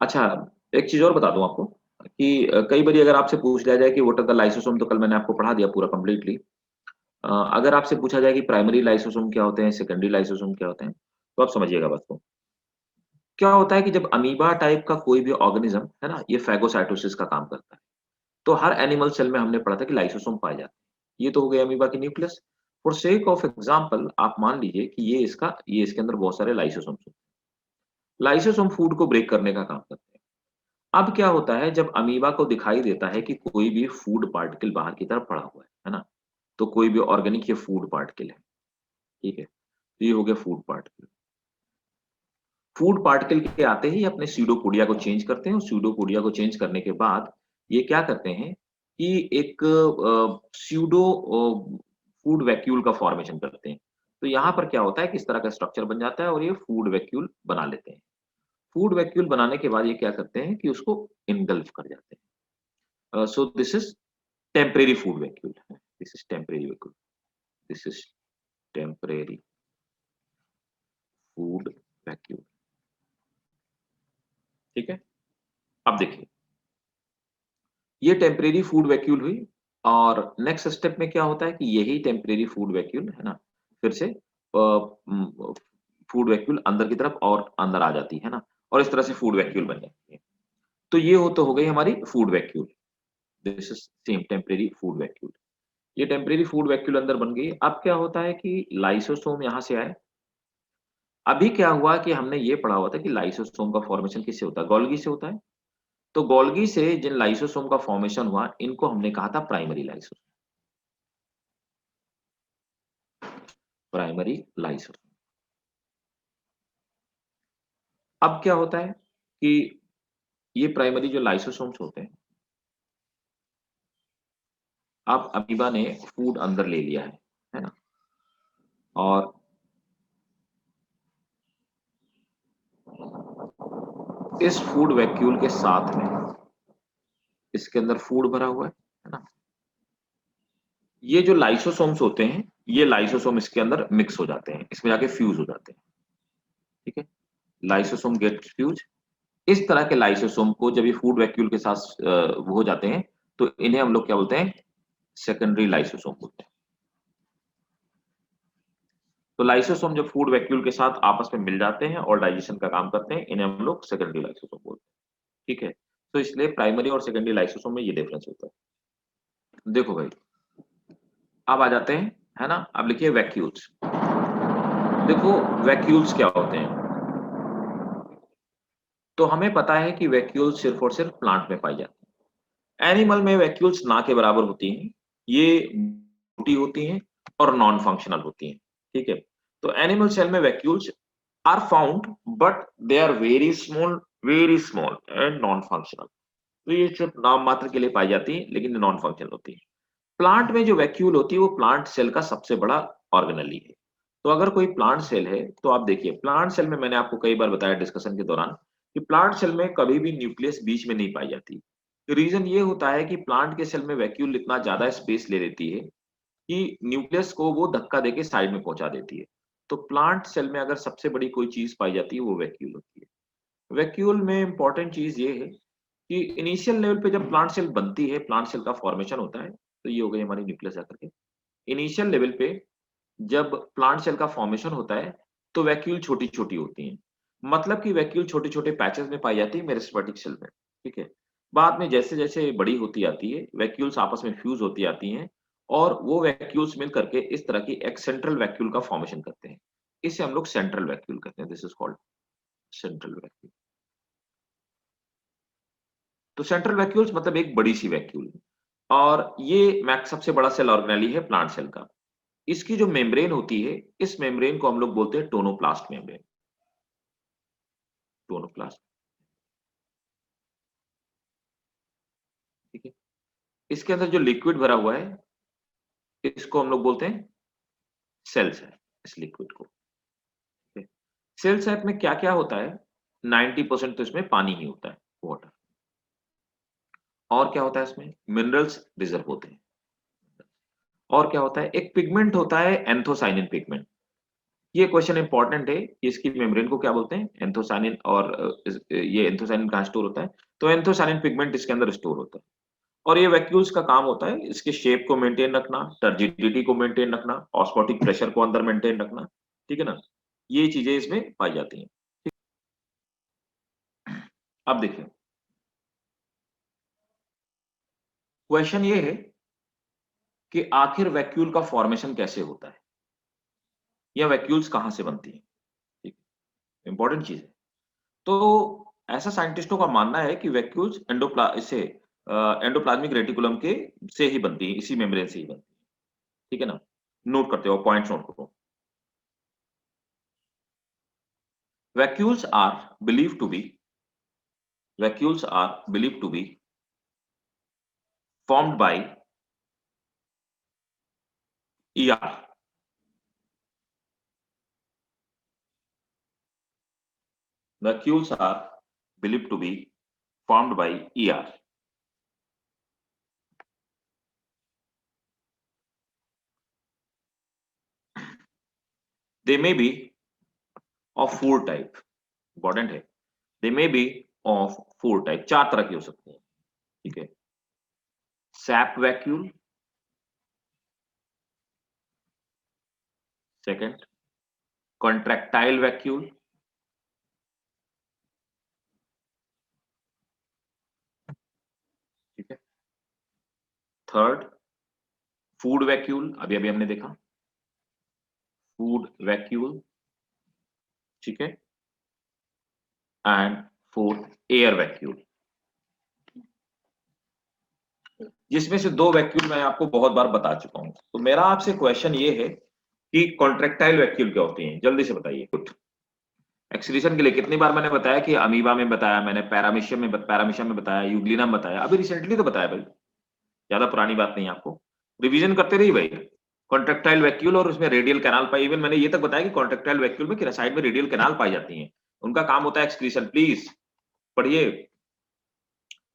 अच्छा, एक चीज़ और बता दूँ आपको कि कई बारी अगर आपसे पूछ लिया जाए कि व्हाट आर द लाइसोसोम, तो कल मैंने आपको पढ़ा दिया पूरा कंप्लीटली। अगर आपसे पूछा जाए कि प्राइमरी लाइसोसोम क्या होते हैं, सेकेंडरी लाइसोसोम क्या होते हैं, तो आप समझिएगा बात को। क्या होता है कि जब अमीबा टाइप का कोई भी ऑर्गेनिज़्म, है ना? ये फेगोसाइटोसिस का काम करता है। तो हर एनिमल सेल में हमने पढ़ा था कि लाइसोसोम पाए जाते हैं। ये तो हो गई अमीबा की nucleus. For sake of example आप मान लीजिए कि ये इसके अंदर बहुत सारे लाइसोसोम्स हैं। लाइसोसोम फूड को ब्रेक करने का काम करते हैं। अब क्या होता है जब अमीबा को दिखाई देता है कि कोई भी फूड पार्टिकल बाहर की तरफ पड़ा हुआ है ना? तो कोई भी ऑर्गेनिक ये फूड पार्टिकल है, ठीक है? तो ये हो गया फूड पार्टिकल। फूड पार्टिकल के आते ही अपने स्यूडोपोडिया को चेंज करते हैं और स्यूडोपोडिया को चेंज करने के बाद ये क्या करते हैं कि एक स्यूडो फूड वैक्यूल का फॉर्मेशन करते हैं। तो यहाँ पर क्या होता है कि इस तरह का स्ट्रक्चर बन जाता है और ये फूड वैक्यूल बना लेते हैं। फूड वैक्यूल बनाने के बाद ये क्या करते हैं कि उसको इनगल्फ कर जाते हैं। So this is temporary food vacuole. This is temporary vacuole. This is temporary food vacuole. ठीक है? अब देखिए, ये टेम्परेरी फूड वैक्यूल हुई और नेक्स्ट स्टेप में क्या होता है कि यही टेम्परेरी फूड वैक्यूल, है ना, फिर से फूड वैक्यूल अंदर की तरफ और अंदर आ जाती है ना, और इस तरह से फूड वैक्यूल बन जाती है। तो ये तो हो गई हमारी food vacuole. This is same temporary food vacuole. ये टेम्परेरी फूड वैक्यूल अंदर बन गई। अब क्या होता है कि लाइसोसोम यहाँ से आए। अभी क्या हुआ कि हमने ये पढ़ा हुआ था कि लाइसोसोम का फॉर्मेशन किससे होता है? गोल्गी से होता है। तो गोल्गी से जिन लाइसोसोम का फॉर्मेशन हुआ, इनको हमने कहा था प्राइमरी लाइसोसोम। Primary lysosome. अब क्या होता है कि ये प्राइमरी जो लाइसोसोम्स होते हैं, अब अमीबा ने फूड अंदर ले लिया है ना? और इस फूड वैक्यूल के साथ में इसके अंदर फूड भरा हुआ है ना? ये जो लाइसोसोम्स होते हैं, ये लाइसोसोम इसके अंदर मिक्स हो जाते हैं, इसमें जाके फ्यूज हो जाते हैं। ठीक है? Lysosome get fuse. इस तरह के लाइसोसोम को जब ये फूड वैक्यूल के साथ वो हो जाते हैं, तो इन्हें हम लोग क्या बोलते हैं? सेकेंडरी लाइसोसोम बोलते हैं। तो लाइसोसोम जब फूड वैक्यूल के साथ आपस में मिल जाते हैं और डाइजेशन का काम करते हैं, इन्हें हम लोग सेकेंडरी लाइसोसोम बोलते हैं। ठीक है? तो इसलिए प्राइमरी और सेकेंडरी लाइसोसोम में ये डिफरेंस होता है। देखो भाई, अब आ जाते हैं, है ना? अब लिखिए वैक्यूल्स। देखो, वैक्यूल्स क्या होते हैं? तो हमें पता है कि वैक्यूल्स सिर्फ और सिर्फ प्लांट में पाई जाती है। एनिमल में वैक्यूल्स ना के बराबर होती हैं। ये मोटी होती हैं और नॉन फंक्शनल होती हैं। ठीक है? तो एनिमल सेल में vacuoles are found, but they are very small and non functional. तो ये सिर्फ नाम मात्र के लिए पाई जाती है, लेकिन नॉन फंक्शनल होती है। प्लांट में जो वैक्यूल होती है वो प्लांट सेल का सबसे बड़ा ऑर्गेनेली है। तो अगर कोई प्लांट सेल है, तो आप देखिए प्लांट सेल में मैंने आपको कई बार बताया डिस्कशन के दौरान कि प्लांट सेल में कभी भी न्यूक्लियस बीच में नहीं पाई जाती। रीजन ये होता है कि प्लांट के सेल में वैक्यूल इतना ज्यादा स्पेस ले लेती है कि न्यूक्लियस को वो धक्का देके साइड में पहुंचा देती है। तो प्लांट सेल में अगर सबसे बड़ी कोई चीज पाई जाती है वो वैक्यूल होती है। वैक्यूल में इंपॉर्टेंट चीज ये है कि इनिशियल लेवल पे जब प्लांट सेल बनती है, प्लांट सेल का फॉर्मेशन होता है, तो ये हो गई हमारी न्यूक्लियस आकर के। इनिशियल लेवल पे जब प्लांट सेल का फॉर्मेशन होता है, तो वैक्यूल छोटी-छोटी होती हैं। मतलब कि वैक्यूल छोटे-छोटे पैचेस में पाई जाती है मेरिस्टेमेटिक सेल में, ठीक है? बाद में जैसे-जैसे बड़ी होती आती है, वैक्यूल्स आपस में फ्यूज़ होती आती हैं और वो वैक्यूल्स मिल करके इस तरह की एक सेंट्रल वैक्यूल का फॉर्मेशन करते हैं। इसे हम लोग सेंट्रल वैक्यूल कहते हैं। This is called central vacuole. तो सेंट्रल वैक्यूल्स मतलब एक बड़ी-सी वैक्यूल और ये मैक सबसे बड़ा सेल ऑर्गेनेली है प्लांट सेल का। इसकी जो मेम्ब्रेन होती है, इस मेम्ब्रेन को हम लोग बोलते हैं टोनोप्लास्ट मेम्ब्रेन। टोनोप्लास्ट, ठीक है? इसके अंदर जो लिक्विड भरा हुआ है, इसको हम लोग बोलते हैं सेल सैक, इस लिक्विड को, ठीक है? सेल सैक में क्या-क्या होता है? 90% तो इसमें पानी ही होता है, वाटर। और क्या होता है इसमें? मिनरल्स रिजर्व होते हैं। और क्या होता है? एक पिगमेंट होता है एंथोसायनिन पिगमेंट। ये क्वेश्चन इंपॉर्टेंट है कि इसकी मेम्ब्रेन को क्या बोलते हैं, एंथोसायनिन, और ये एंथोसायनिन कहाँ स्टोर होता है, तो एंथोसायनिन पिगमेंट इसके अंदर स्टोर होता है। और ये वैक्यूल्स का काम होता है इसके शेप को मेंटेन रखना, टर्जिडिटी को मेंटेन रखना, ऑस्मोटिक प्रेशर को अंदर मेंटेन रखना, ठीक है ना, ये चीजें इसमें पाई जाती हैं। अब देखिए, क्वेश्चन ये है कि आखिर वैक्यूल का फॉर्मेशन कैसे होता है, या वैक्यूल्स कहां से बनती है, ठीक, इंपॉर्टेंट चीज है। तो ऐसा साइंटिस्टों का मानना है कि वैक्यूल्स एंडोप्लाज्मिक रेटिकुलम के से ही बनती है, इसी मेम्ब्रेन से ही बनती है, ठीक है ना। नोट करते हो, पॉइंट्स नोट करो। Vacuoles are believe to be vacuoles are believed to be formed by ER. Vacuoles are believed to be formed by ER. They may be of four type. Important है, they may be of four type, चार तरह की हो सकती है, ठीक है। SAP vacuole, second contractile vacuole, ठीक है। थर्ड फूड वैक्यूल, अभी अभी हमने देखा, फूड वैक्यूल, ठीक है। एंड फोर्थ एयर वैक्यूल, जिसमें से दो वैक्यूल मैं आपको बहुत बार बता चुका हूं। तो मेरा आपसे क्वेश्चन ये है कि कॉन्ट्रैक्टाइल वैक्यूल क्या होती हैं, जल्दी से बताइए। एक्सक्रीशन के लिए कितनी बार मैंने बताया कि अमीबा में बताया, मैंने पैरामीशियम में बताया, यूग्लिना में बताया, अभी रिसेंटली तो बताया भाई, ज्यादा पुरानी बात नहीं है, आपको रिवीजन करते रहिए भाई। कॉन्ट्रैक्टाइल वैक्यूल और उसमें रेडियल कैनाल पाई, इवन मैंने ये तक बताया कि कॉन्ट्रैक्टाइल वैक्यूल में साइड में रेडियल कैनाल पाई जाती हैं, उनका काम होता है एक्सक्रीशन। प्लीज पढ़िए।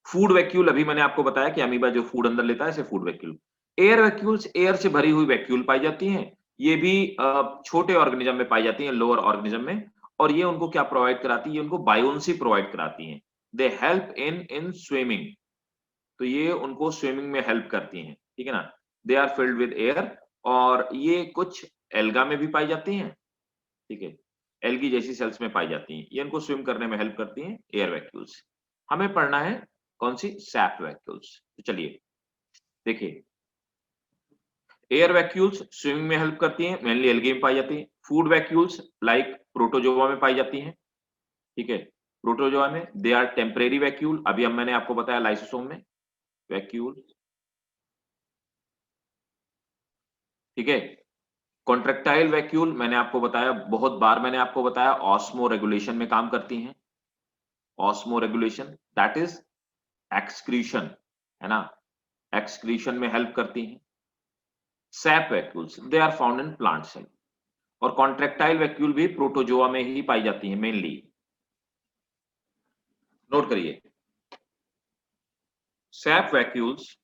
फूड वैक्यूल अभी मैंने आपको बताया कि अमीबा जो फूड अंदर लेता है, इसे food vacuole. Air vacuoles, air से भरी हुई वैक्यूल पाई जाती हैं, ये भी छोटे ऑर्गेनिज्म में पाई जाती हैं, लोअर ऑर्गेनिज्म में। और ये उनको क्या प्रोवाइड कराती है, ये उनको बायोन्सी प्रोवाइड कराती हैं। They help in in swimming, तो ये उनको स्विमिंग में हेल्प करती हैं, ठीक है ना। They are filled with air, और ये कुछ एल्गा में भी पाई जाती हैं, ठीक है, एल्गी जैसी सेल्स में पाई जाती हैं, ये इनको स्विम करने में हेल्प करती हैं, एयर वैक्यूल्स। हमें पढ़ना है कौन सी, सैप वैक्यूल्स। तो चलिए देखिए, एयर वैक्यूल्स स्विमिंग में हेल्प करती हैं, मेनली एल्गी में पाई जाती हैं। फूड वैक्यूल्स लाइक प्रोटोजोआ में पाई जाती हैं, ठीक है, प्रोटोजोआ में। दे आर टेम्परेरी वैक्यूल, अभी हम मैंने आपको बताया लाइसोसोम में वैक्यूल, ठीक है। कॉन्ट्रैक्टाइल वैक्यूल मैंने आपको बताया, बहुत बार मैंने आपको बताया, ऑस्मो रेगुलेशन में काम करती हैं। Osmoregulation that is excretion, है ना, एक्सक्रीशन में हेल्प करती हैं। Sap vacuoles they are found in plant cell, और कॉन्ट्रैक्टाइल वैक्यूल भी प्रोटोजोआ में ही पाई जाती है मेनली। नोट करिए, sap vacuoles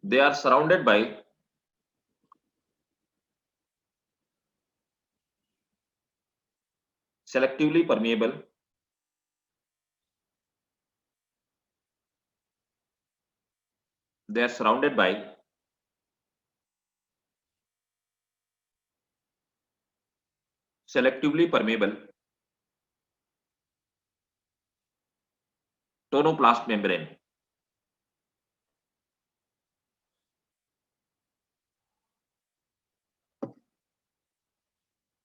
they are surrounded by selectively permeable they are surrounded by selectively permeable tonoplast membrane,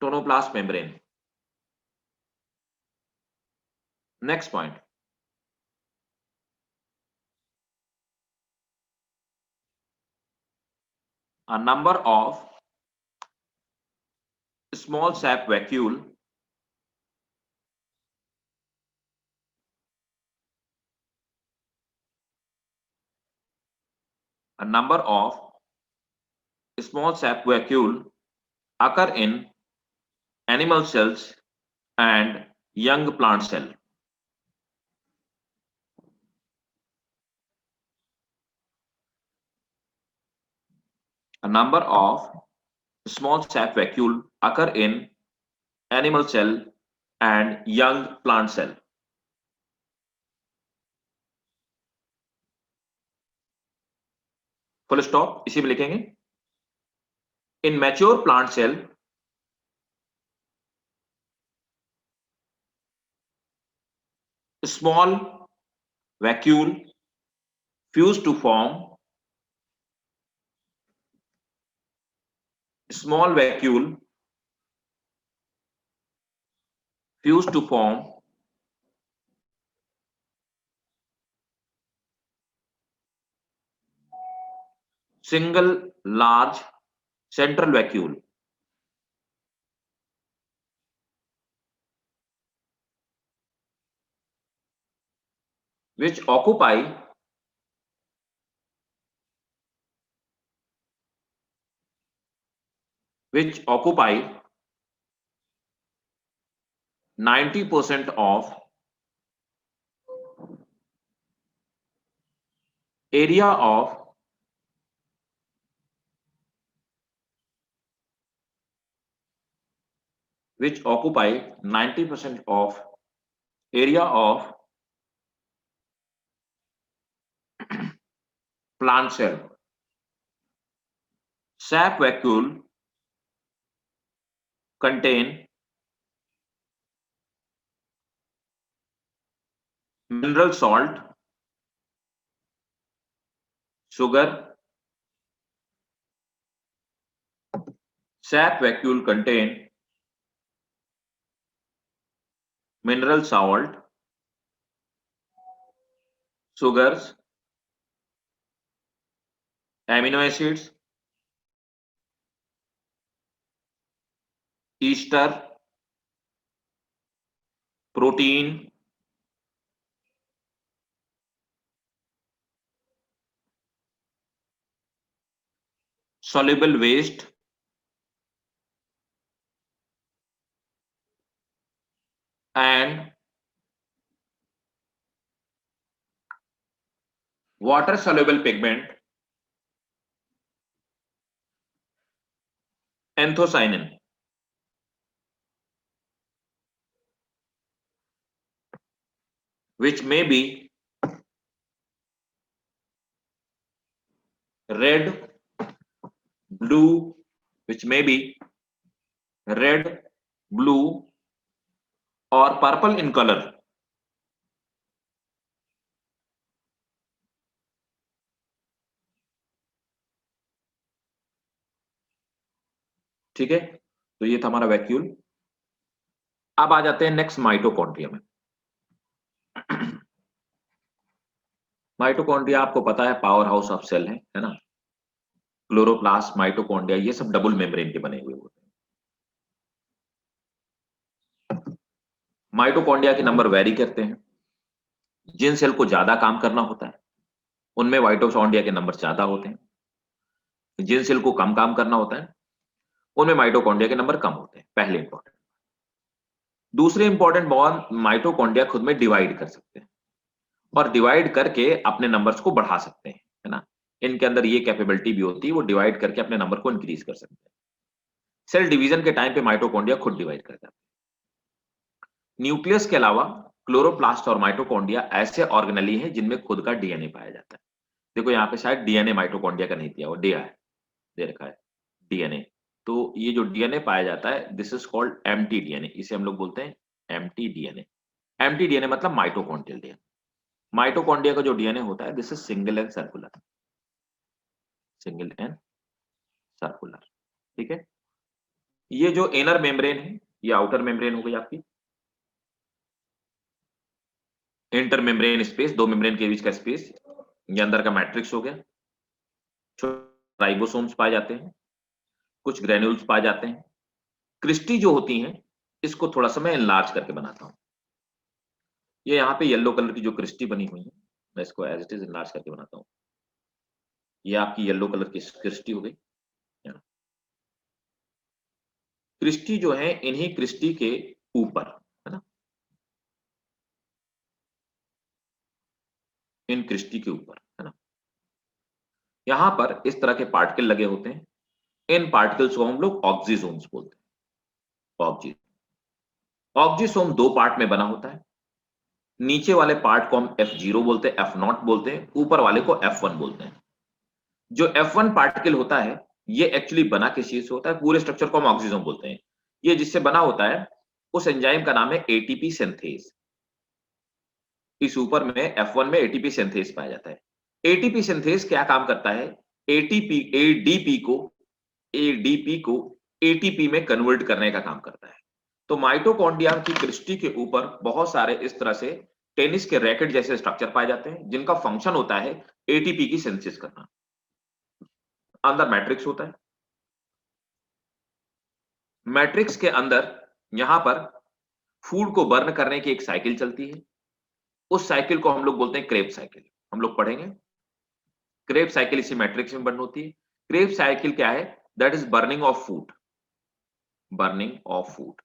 tonoplast membrane. Next point, a number of small sap vacuole a number of small sap vacuole occur in animal cells and young plant cell. A number of small sap vacuole occur in animal cell and young plant cell. Full stop इसी में लिखेंगे. In mature plant cell, small vacuole fuse to form small vacuole fuse to form single large central vacuole which occupy which occupy 90% of area of which occupy 90% of area of plant cell. Sap vacuole contain mineral salt, sugar. Sap vacuole contain mineral salt, sugars, amino acids, ester, protein, soluble waste, and water soluble pigment anthocyanin. Which may be red, blue, which may be red, blue, or purple in color. ठीक है, तो ये था हमारा vacuole. अब आ जाते हैं next mitochondria में. माइटोकॉन्ड्रिया आपको पता है पावर हाउस ऑफ सेल है ना. क्लोरोप्लास्ट, माइटोकॉन्ड्रिया, ये सब डबल मेम्ब्रेन के बने हुए होते हैं. माइटोकॉन्ड्रिया के नंबर वेरी करते हैं. जिन सेल को ज्यादा काम करना होता है उनमें माइटोकॉन्ड्रिया के नंबर ज्यादा होते हैं. जिन सेल को कम काम करना होता है उनमें माइटोकॉन्ड्रिया के नंबर कम होते हैं. पहले इंपॉर्टेंट. दूसरे इंपॉर्टेंट बॉन्ड, माइटोकॉन्ड्रिया खुद में डिवाइड कर सकते हैं और डिवाइड करके अपने नंबर्स को बढ़ा सकते हैं, है ना. इनके अंदर ये कैपेबिलिटी भी होती है, वो डिवाइड करके अपने नंबर को इंक्रीज कर सकते हैं. सेल डिवीजन के टाइम पे माइटोकॉन्ड्रिया खुद डिवाइड कर जाते हैं. न्यूक्लियस के अलावा क्लोरोप्लास्ट और माइटोकॉन्ड्रिया ऐसे ऑर्गेनेली हैं जिनमें खुद का डीएनए पाया जाता है. देखो यहाँ पे शायद डीएनए माइटोकॉन्ड्रिया का नहीं दिया, वो दिया है, दे रखा है डीएनए. तो ये जो डीएनए पाया जाता है this is called empty DNA. इसे हम लोग बोलते हैं एम्प्टी डीएनए. एम्प्टी डीएनए मतलब माइटोकॉन्ड्रियल डीएनए. माइटोकॉन्ड्रिया का जो डीएनए होता है this is single and circular. Single and circular. ठीक है. ये जो इनर मेम्ब्रेन है ये आउटर मेम्ब्रेन हो गई आपकी. इंटर मेम्ब्रेन स्पेस, दो मेम्ब्रेन के बीच का स्पेस, ये अंदर का मैट्रिक्स हो गया. राइबोसोम्स पाए जाते हैं, कुछ ग्रेन्यूल्स पाए जाते हैं. क्रिस्टी जो होती हैं इसको थोड़ा सा मैं एनलार्ज करके बनाता हूं. ये यहाँ पे येलो कलर की जो क्रिस्टी बनी हुई है मैं इसको एज इट इज एनलार्ज करके बनाता हूँ. ये आपकी येलो कलर की क्रिस्टी हो गई. क्रिस्टी जो है इन्हीं क्रिस्टी के ऊपर, है ना, इन क्रिस्टी के ऊपर, है ना, यहां पर इस तरह के पार्टिकल लगे होते हैं इन पार्टिकल्स को हम लोग ऑक्सीजोम्स बोलते हैं। ऑक्सीजोम दो पार्ट में बना होता है। नीचे वाले पार्ट को हम F0 बोलते हैं, F0 बोलते हैं, ऊपर वाले को F1 बोलते हैं। जो F1 पार्टिकल होता है ये एक्चुअली बना किस चीज से होता है, पूरे स्ट्रक्चर को हम ऑक्सीजोम बोलते हैं। ये जिससे बना होता है उस एंजाइम का नाम है एटीपी सिंथेज। इस ऊपर में F1 में एटीपी सिंथेज पाया जाता है। एटीपी सिंथेज क्या काम करता है, एटीपी एडीपी को एटीपी में कन्वर्ट करने का काम करता है। तो माइटोकॉन्ड्रिया की क्रिस्टी के ऊपर बहुत सारे इस तरह से टेनिस के रैकेट जैसे स्ट्रक्चर पाए जाते हैं जिनका फंक्शन होता है एटीपी की सिंथेसिस करना। अंदर मैट्रिक्स होता है। मैट्रिक्स के अंदर यहां पर फूड को बर्न करने की एक साइकिल चलती है। उस साइकिल को हम लोग बोलते हैं क्रेब साइकिल। हम लोग पढ़ेंगे क्रेब साइकिल इसी मैट्रिक्स में बर्न होती है। क्रेब साइकिल क्या है, that is burning of food. Burning of food,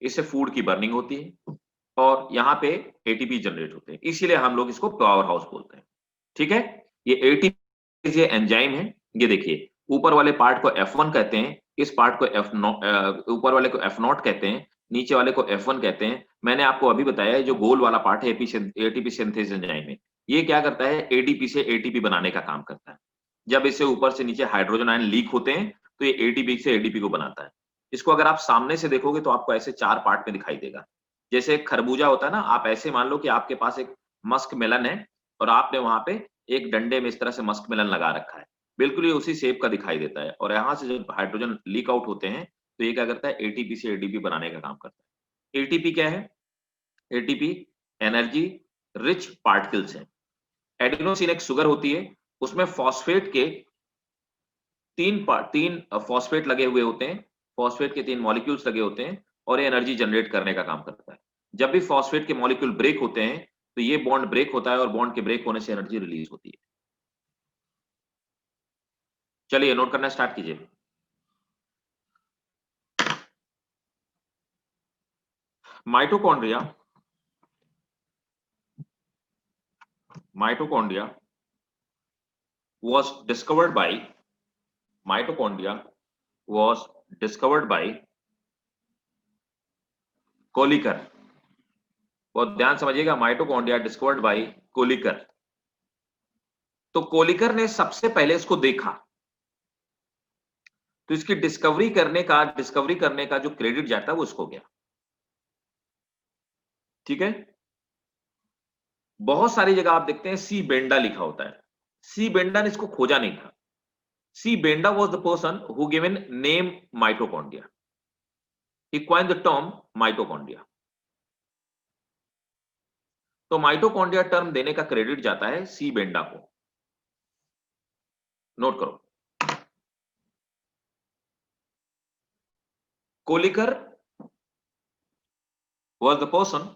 इससे फूड की बर्निंग होती है और यहाँ पे एटीपी जनरेट होते हैं, इसीलिए हम लोग इसको पावर हाउस बोलते हैं। ठीक है, ये एटीपी ये एंजाइम है। ये देखिए ऊपर वाले पार्ट को F1 कहते हैं, इस पार्ट को ऊपर वाले को F0 कहते हैं, नीचे वाले को F1 कहते हैं। मैंने आपको अभी बताया जो गोल वाला पार्ट है एटीपी सिंथेसिस एंजाइम में, ये क्या करता है, एडीपी से एटीपी बनाने का काम करता है। जब इससे ऊपर से नीचे हाइड्रोजन आयन लीक होते हैं तो ये एटीपी से एडीपी को बनाता है। इसको अगर आप सामने से देखोगे तो आपको ऐसे चार पार्ट में दिखाई देगा। जैसे एक खरबूजा होता है ना, आप ऐसे मान लो कि आपके पास एक मस्क मेलन है और आपने वहां पे एक डंडे में इस तरह से मस्क मेलन लगा रखा है, बिल्कुल ये उसी शेप का दिखाई देता है। और यहाँ से जब हाइड्रोजन लीक आउट होते हैं तो ये क्या करता है, एटीपी से एडीपी बनाने का काम करता है। एटीपी क्या है, एटीपी एनर्जी रिच पार्टिकल्स है। एडिनोसिन एक शुगर होती है, उसमें फॉस्फेट के तीन फॉस्फेट लगे हुए होते हैं, फॉस्फेट के तीन मॉलिक्यूल्स लगे होते हैं और ये एनर्जी जनरेट करने का काम करता है। जब भी फॉस्फेट के मॉलिक्यूल ब्रेक होते हैं तो ये बॉन्ड ब्रेक होता है और बॉन्ड के ब्रेक होने से एनर्जी रिलीज होती है। चलिए नोट करना स्टार्ट कीजिए। Mitochondria mitochondria was discovered by mitochondria was discovered by Kolliker. बहुत ध्यान समझिएगा, माइटोकॉन्ड्रिया डिस्कवर्ड बाय कोलिकर। तो कोलिकर ने सबसे पहले इसको देखा, तो इसकी डिस्कवरी करने का जो क्रेडिट जाता है वो उसको गया। ठीक है, बहुत सारी जगह आप देखते हैं सी बेंडा लिखा होता है। सी बेंडा ने इसको खोजा नहीं था। C Benda was the person who given name mitochondria, he coined the term mitochondria. तो माइटोकॉन्ड्रिया टर्म देने का क्रेडिट जाता है सी बेंडा को। नोट करो, Kolliker was the person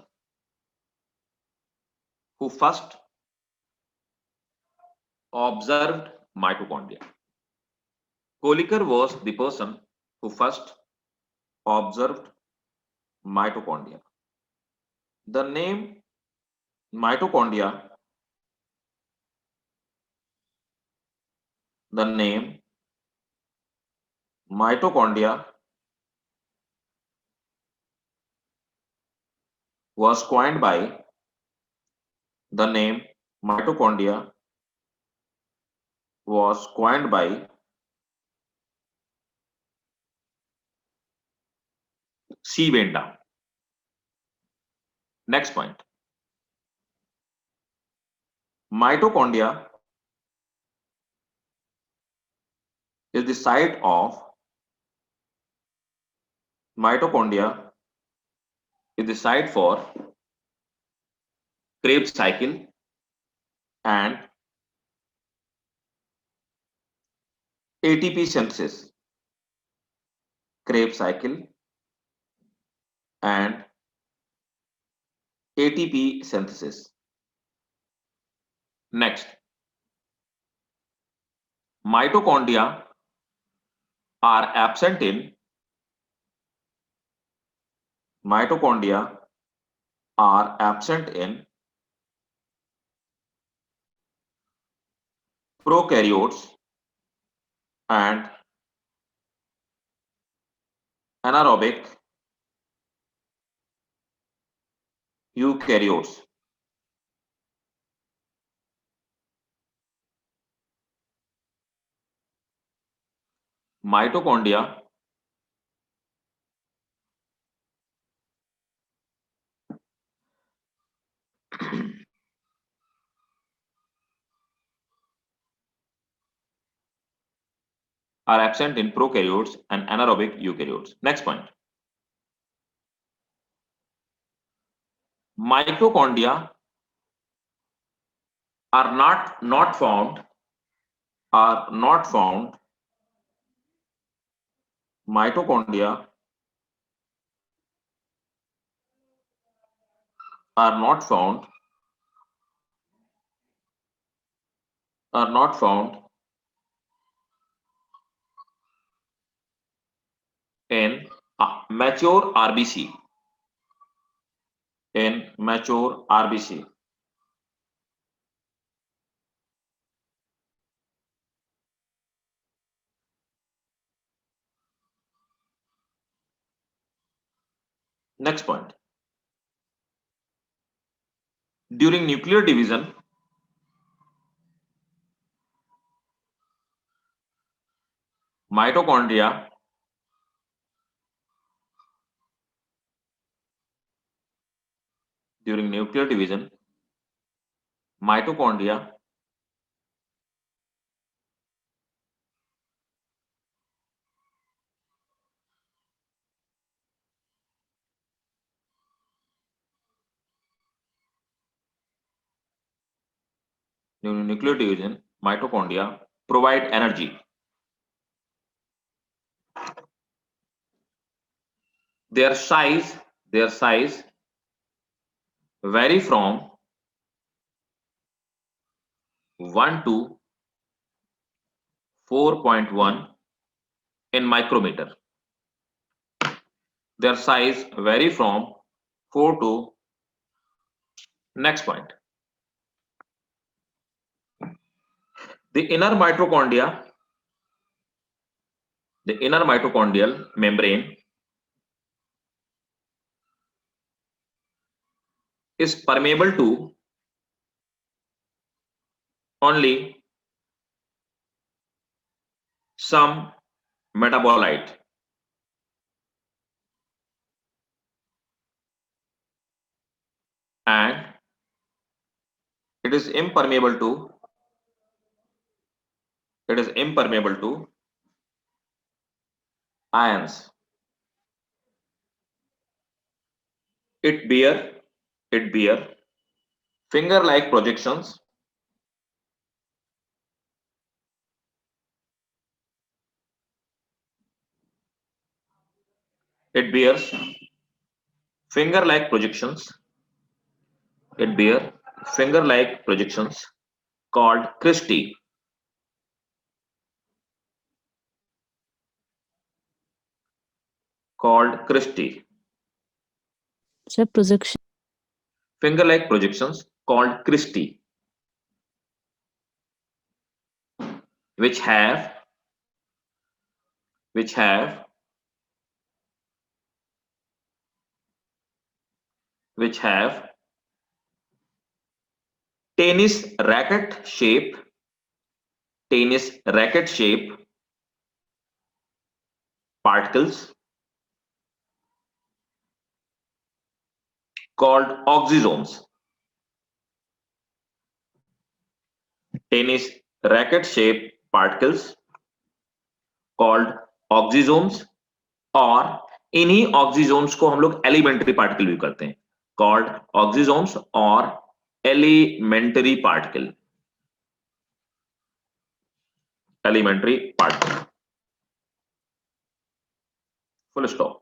who first observed mitochondria. Kolikar was the person who first observed mitochondria. The name mitochondria, the name mitochondria was coined by the name mitochondria was coined by C. Benda. Next point. Mitochondria is the site of mitochondria is the site for Krebs cycle and ATP synthesis. Krebs cycle and ATP synthesis. Next, mitochondria are absent in prokaryotes and anaerobic eukaryotes. Mitochondria are absent in prokaryotes and anaerobic eukaryotes. Next point. Mitochondria are not found mitochondria are not found in mature RBC. In mature RBC. Next point. During nuclear division, mitochondria mitochondria during nuclear division, mitochondria provide energy. Their size vary from 1 to 4.1 in micrometer. Their size vary from 4 to. Next point. The inner mitochondrial membrane is permeable to only some metabolite. And it is impermeable to ions. It bear finger-like projections. It bears finger-like projections. Called cristae. Sir, projection. Finger-like projections called cristae, which have tennis racket shape particles called oxysomes. Tennis racket shaped particles called oxysomes, और इन्हीं oxysomes को हम लोग elementary particle भी करते हैं, called oxysomes और elementary particle. Full stop.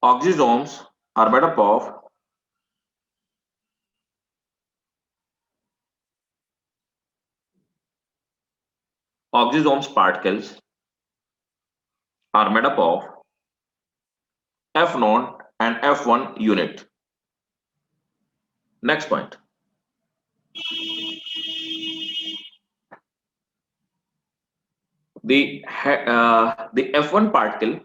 Oxysomes are made up of particles are made up of F0 and F1 unit. Next point. The F1 particle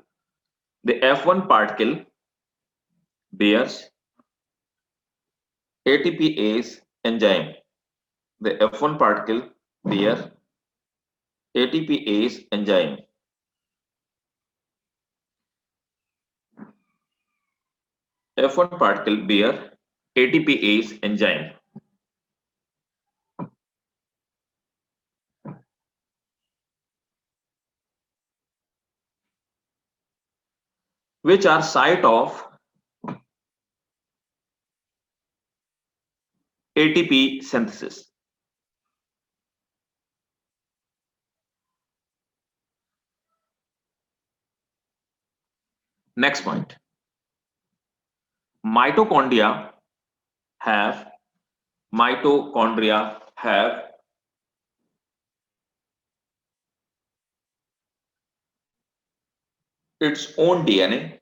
bears ATPase enzyme. The F1 particle bear ATPase enzyme. F1 particle bear ATPase enzyme. Which are site of ATP synthesis. Next point. Mitochondria have its own DNA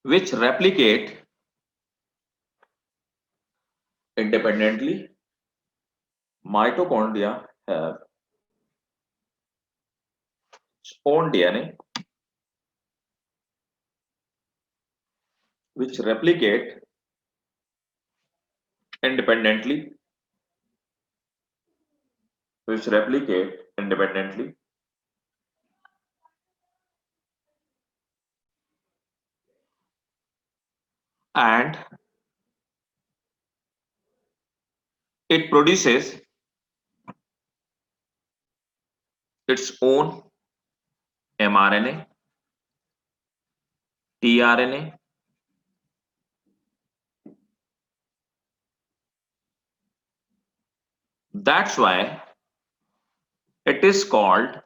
which replicate independently. Mitochondria have its own DNA which replicate independently, and it produces its own mRNA, tRNA, that's why it is called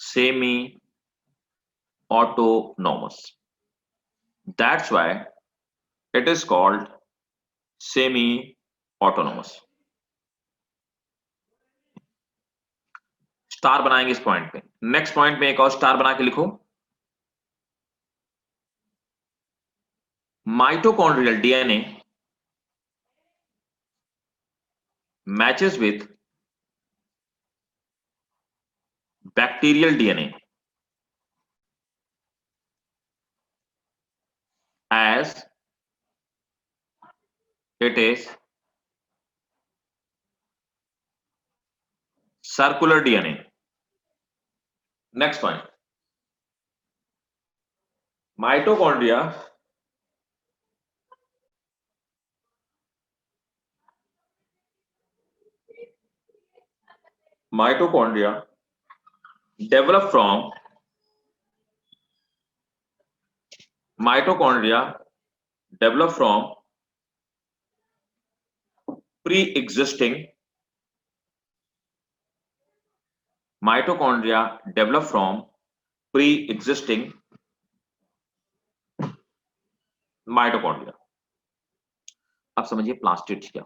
semi-autonomous. That's why it is called semi-autonomous. Star बनाएंगे इस point पे. Next point में एक और star बना के लिखो. Mitochondrial DNA matches with bacterial DNA as it is circular DNA. Next point. Mitochondria develop from pre-existing mitochondria. अब समझिए प्लास्टिड्स क्या.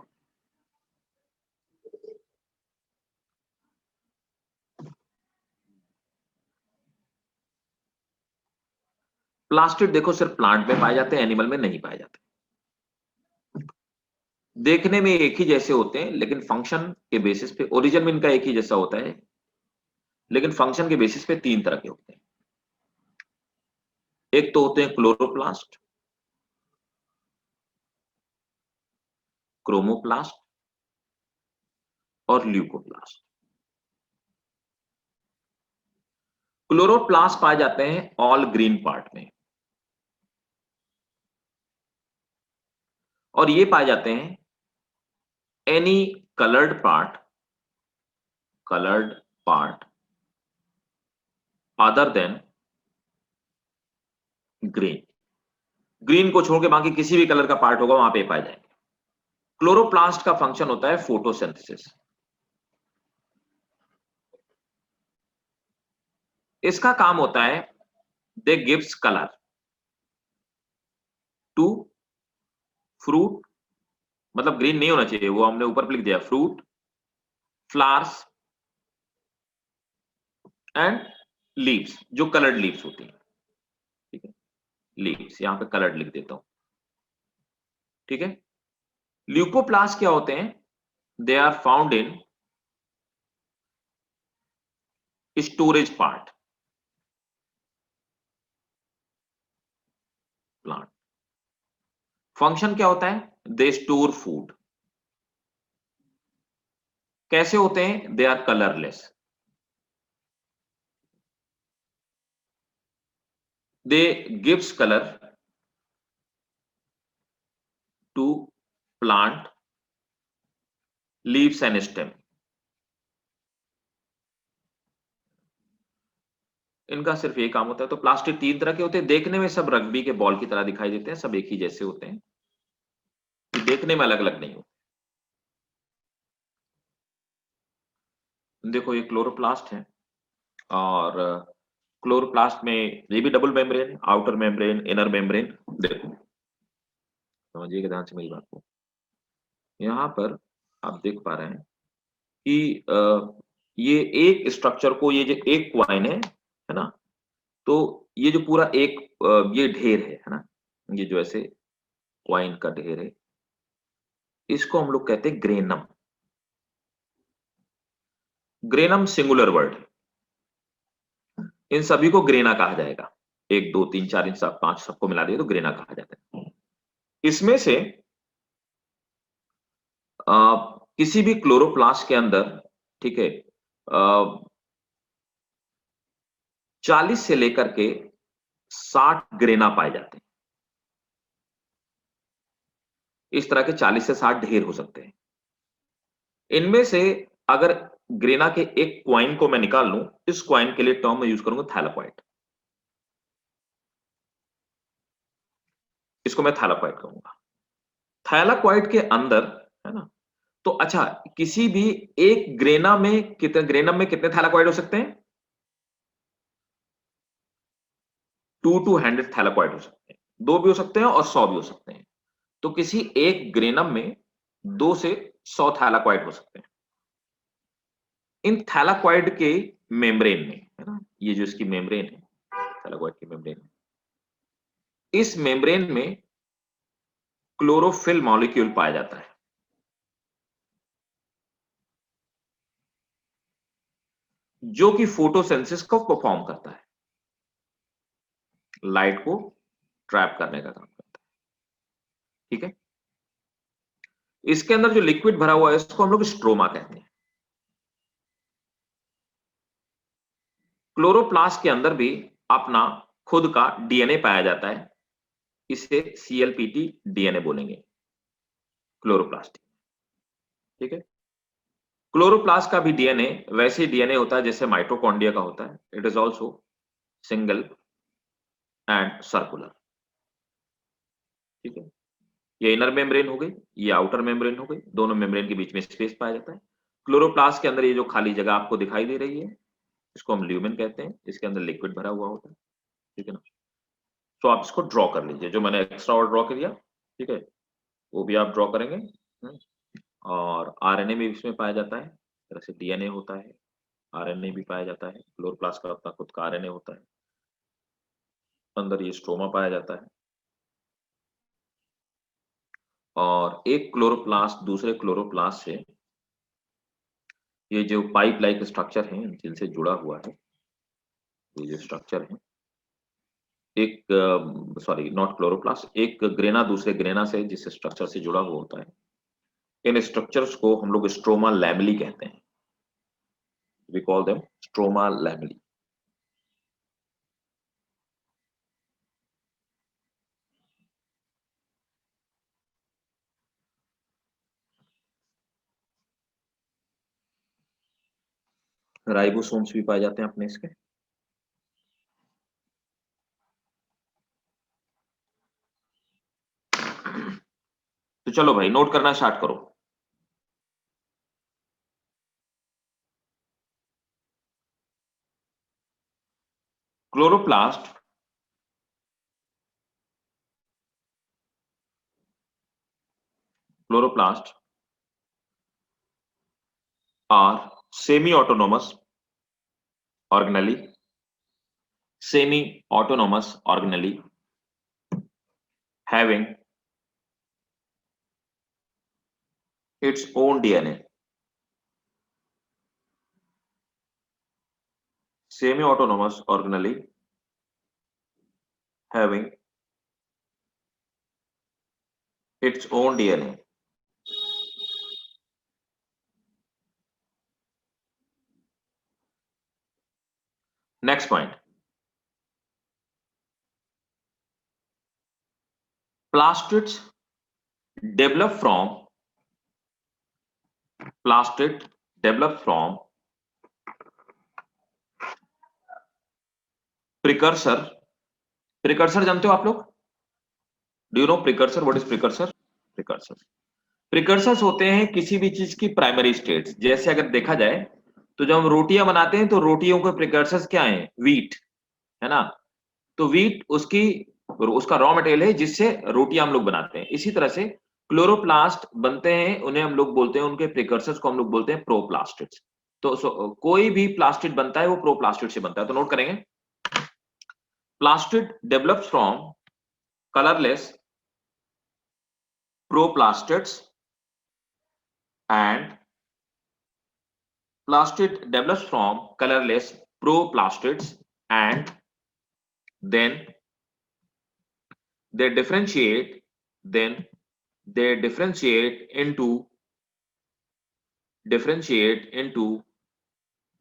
प्लास्टिड देखो सिर्फ प्लांट में पाए जाते हैं, एनिमल में नहीं पाए जाते. देखने में एक ही जैसे होते हैं लेकिन फंक्शन के बेसिस पे ओरिजिन में इनका एक ही जैसा होता है, लेकिन फंक्शन के बेसिस पे तीन तरह के होते हैं. एक तो होते हैं क्लोरोप्लास्ट, क्रोमोप्लास्ट और ल्यूकोप्लास्ट. क्लोरोप्लास्ट पाए जाते हैं ऑल ग्रीन पार्ट में और ये पाए जाते हैं any coloured part other than green. Green को छोड़ के बाकी किसी भी कलर का पार्ट होगा वहां पे पाए जाएंगे. क्लोरोप्लास्ट का फंक्शन होता है फोटोसिंथेसिस. इसका काम होता है दे गिव्स कलर टू फ्रूट, मतलब ग्रीन नहीं होना चाहिए, वो हमने ऊपर लिख दिया, फ्रूट, फ्लावर्स एंड लीव्स, जो कलर्ड लीव्स होती हैं. ठीक है, लीव्स, यहां पे कलर्ड लिख देता हूं. ठीक है। ल्यूकोप्लास्ट क्या होते हैं? They are found in storage part plant. Function क्या होता है? They store food. कैसे होते हैं? They are colourless. They gives colour to plant leaves and stem. इनका सिर्फ ये काम होता है। तो प्लास्टिक 3 तरह के होते हैं। देखने में सब रग्बी के बॉल की तरह दिखाई देते हैं, सब एक ही जैसे होते हैं, देखने में अलग अलग नहीं होते। देखो ये क्लोरोप्लास्ट है, और क्लोरोप्लास्ट में ये भी डबल मेम्ब्रेन है, आउटर मेम्ब्रेन, इनर मेम्ब्रेन। देखो समझिएगा ध्यान से मेरी बात को। यहाँ पर आप देख पा रहे हैं कि ये एक स्ट्रक्चर को, ये जो एक क्वाइन है ना, तो ये जो पूरा एक ये ढेर है ना, ये जो ऐसे क्वाइन का ढेर है, इसको हम लोग कहते हैं ग्रेनम। ग्रेनम सिंगुलर वर्ड है, इन सभी को ग्रेना कहा जाएगा। 1 2 3 4 इन सब 5 सबको मिला दिए तो ग्रेना कहा जाता है। इसमें से किसी भी क्लोरोप्लास्ट के अंदर, ठीक है, 40 से लेकर के 60 ग्रेना पाए जाते हैं। इस तरह के 40 से 60 ढेर हो सकते हैं। इनमें से अगर ग्रेना के एक क्वाइन को मैं निकाल लूं, इस क्वाइन के लिए टर्म मैं यूज करूंगा थैलाकॉइड। इसको मैं थैलाकॉइड कहूंगा। थैलाकॉइड के अंदर, है ना, तो अच्छा, किसी भी एक ग्रेना में कितने, ग्रेनम में कितने थैलाकॉइड हो सकते हैं? 200 थैलाकॉइड हो सकते हैं। 2 भी हो सकते हैं और 100 भी हो सकते हैं। तो किसी एक ग्रेनम में 2 से 100 थैलाकॉइड हो सकते हैं। इन थैलाकॉइड के मेम्ब्रेन में, है ना, ये जो इसकी मेम्ब्रेन है, थैलाकॉइड की मेम्ब्रेन, इस मेम्ब्रेन में क्लोरोफिल मॉलिक्यूल पाया जाता है, जो कि फोटोसिंथेसिस को परफॉर्म करता है, लाइट को ट्रैप करने का काम करता है। ठीक है। इसके अंदर जो लिक्विड भरा हुआ है, इसको हम लोग स्ट्रोमा कहते हैं। क्लोरोप्लास्ट के अंदर भी अपना खुद का डीएनए पाया जाता है, इसे सीएलपीटी डीएनए बोलेंगे, क्लोरोप्लास्ट। ठीक है। क्लोरोप्लास्ट का भी डीएनए वैसे डीएनए होता है जैसे माइटोकॉन्ड्रिया का होता है। It is also single and circular. ठीक है। ये इनर मेम्ब्रेन हो गई, ये आउटर मेम्ब्रेन हो गई, दोनों मेम्ब्रेन के बीच में स्पेस पाया जाता है। क्लोरोप्लास्ट के अंदर ये जो खाली जगह आपको दिखाई दे रही है, इसको हम ल्यूमेन कहते हैं, इसके अंदर लिक्विड भरा हुआ होता है। ठीक है ना। तो आप इसको ड्रॉ कर लीजिए, जो मैंने एक्स्ट्रा और ड्रॉ किया, ठीक है, वो भी आप ड्रॉ करेंगे। और आरएनए भी इसमें पाया जाता है, तरह से डीएनए होता है, आरएनए भी पाया जाता है। क्लोरोप्लास्ट का अपना खुद का आरएनए होता है, अंदर ये स्ट्रोमा पाया जाता है। और एक क्लोरोप्लास्ट दूसरे क्लोरोप्लास्ट से, ये जो पाइप लाइक स्ट्रक्चर है जिनसे जुड़ा हुआ है, ये जो स्ट्रक्चर है, एक सॉरी नॉट क्लोरोप्लास्ट, एक ग्रेना दूसरे ग्रेना से जिस स्ट्रक्चर से जुड़ा हुआ होता है, इन स्ट्रक्चर्स को हम लोग स्ट्रोमा लैमेली कहते हैं। We call them stroma lamellae. Ribosomes भी पाए जाते हैं अपने इसके। तो चलो भाई नोट करना स्टार्ट करो। Chloroplast chloroplast are semi autonomous organelle, semi autonomous organelle having its own DNA. Semi-autonomous organelle having its own DNA. Next point. Plastids develop from plastid develop from precursor. Precursor जानते हो आप लोग? Do you know precursor? What is precursor? Precursor. Precursors होते हैं किसी भी चीज की प्राइमरी स्टेट्स। जैसे अगर देखा जाए तो जब हम रोटियां बनाते हैं तो रोटियों के प्रिकर्सर्स क्या हैं? व्हीट, है ना? तो व्हीट उसका रॉ मटेरियल है जिससे रोटियां हम लोग बनाते हैं। इसी तरह से क्लोरोप्लास्ट बनते हैं, उन्हें हम लोग बोलते हैं, उनके प्रिकर्सर्स को हम लोग बोलते हैं प्रोप्लास्टिड्स। तो कोई भी प्लास्टिड बनता है वो प्रोप्लास्टिड से बनता है। तो नोट करेंगे, plastid develops from colourless proplastids and plastid develops from colorless proplastids, and then they differentiate then they differentiate into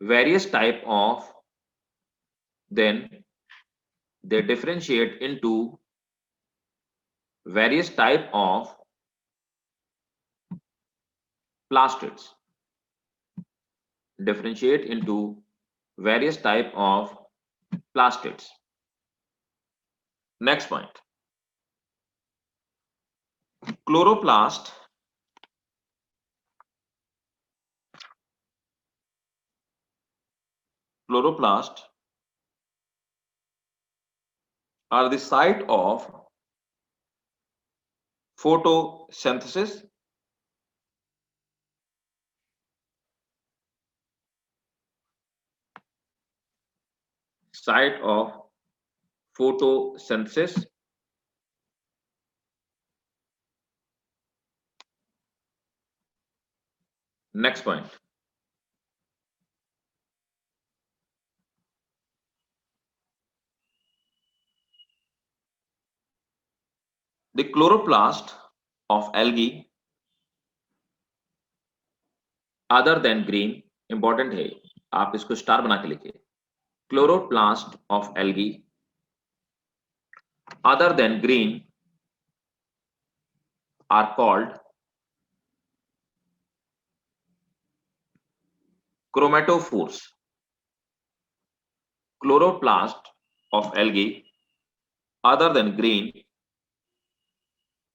various type of then they differentiate into various type of plastids differentiate into various type of plastids. Next point, chloroplast are the site of photosynthesis site of photosynthesis. Next point, the chloroplast of algae other than green, important है, आप इसको star बना के लिखिए। Chloroplast of algae other than green are called chromatophores. Chloroplast of algae other than green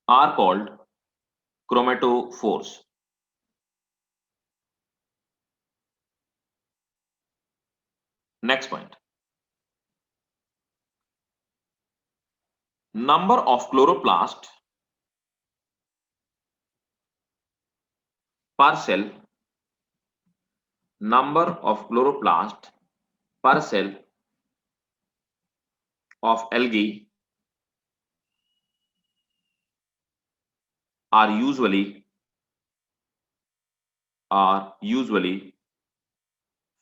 are called chromatophores. Next point, number of chloroplast per cell, number of chloroplast per cell of algae are usually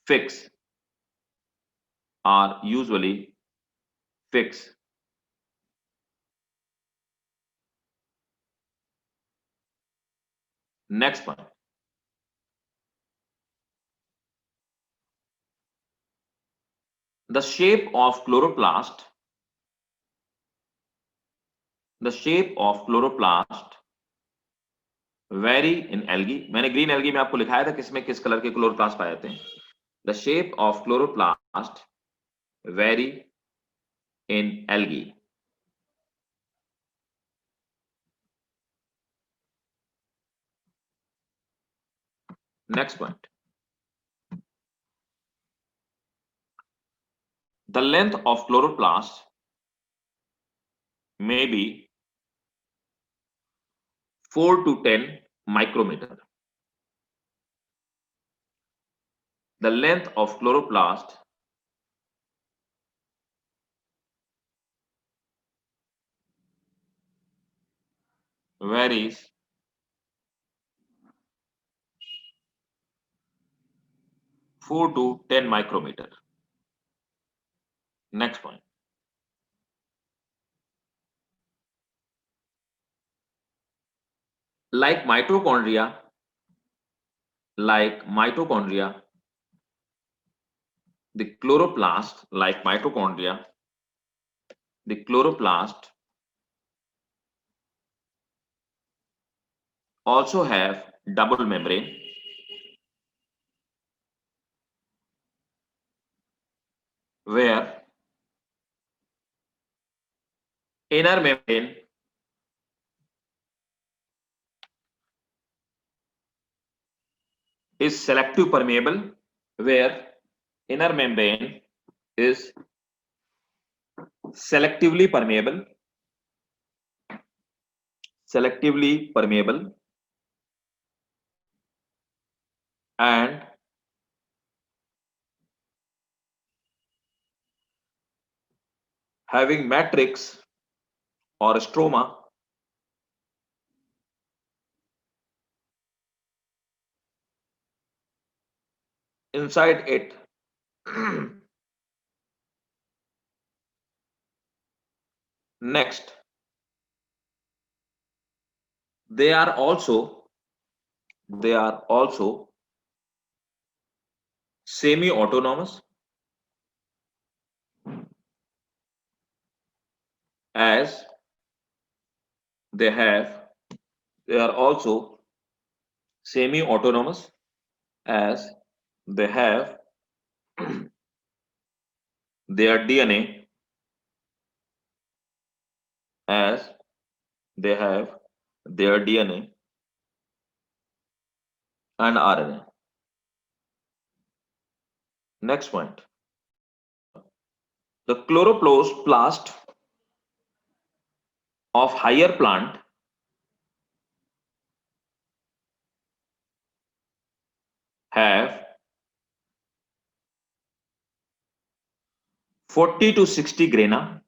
fixed are usually fixed. Next point, the shape of chloroplast vary in algae. मैंने green algae में आपको लिखाया था किसमें किस colour के chloroplast पाए जाते हैं। The shape of chloroplast vary in algae. Next point, the length of chloroplast may be 4 to 10 micrometer. The length of chloroplast varies 4 to 10 micrometer. Next point. Like mitochondria, the chloroplast, the chloroplast also have double membrane where inner membrane is selective permeable, where inner membrane is selectively permeable and having matrix or stroma inside it. Next, they are also semi-autonomous, as they are also semi-autonomous as they have their DNA as they have their DNA and RNA. Next point. The chloroplast of higher plant have 40 to 60 grana.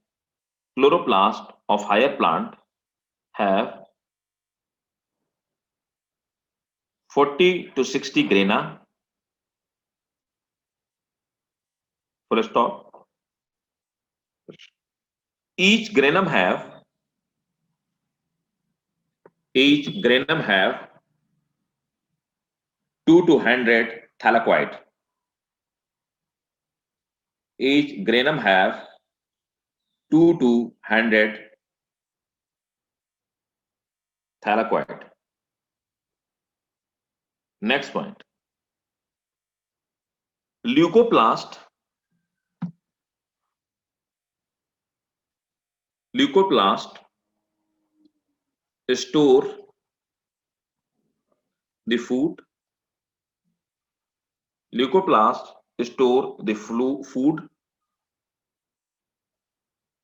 Chloroplast of higher plant have 40 to 60 grana. Full stop. Each granum have 2 to 100 thylakoid. Each granum have 2 to 100 thylakoid. Next point. Leucoplast store the food. Leucoplast store the food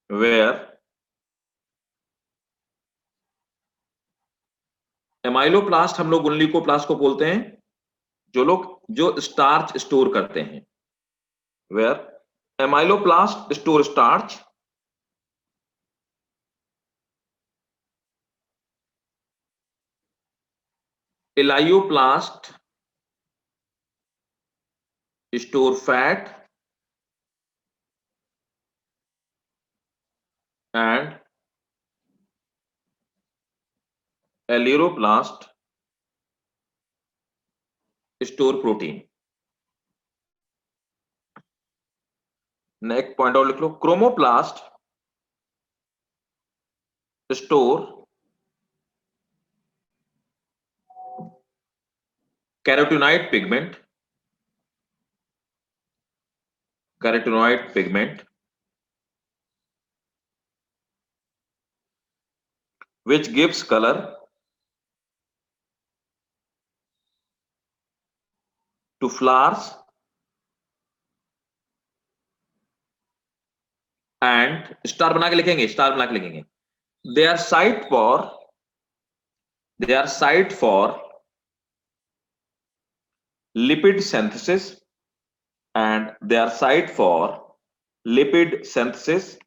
where amyloplast हम लोग उन leucoplast को बोलते हैं जो starch store करते हैं, where amyloplast store starch elaioplast store fat and elaioplast store protein. Next point और लिख लो. Chromoplast store carotenoid pigment which gives color to flowers and star बना के लिखेंगे, they are site for lipid synthesis and they are site for lipid synthesis.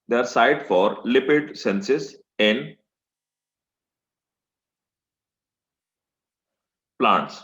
They are site for lipid synthesis in plants.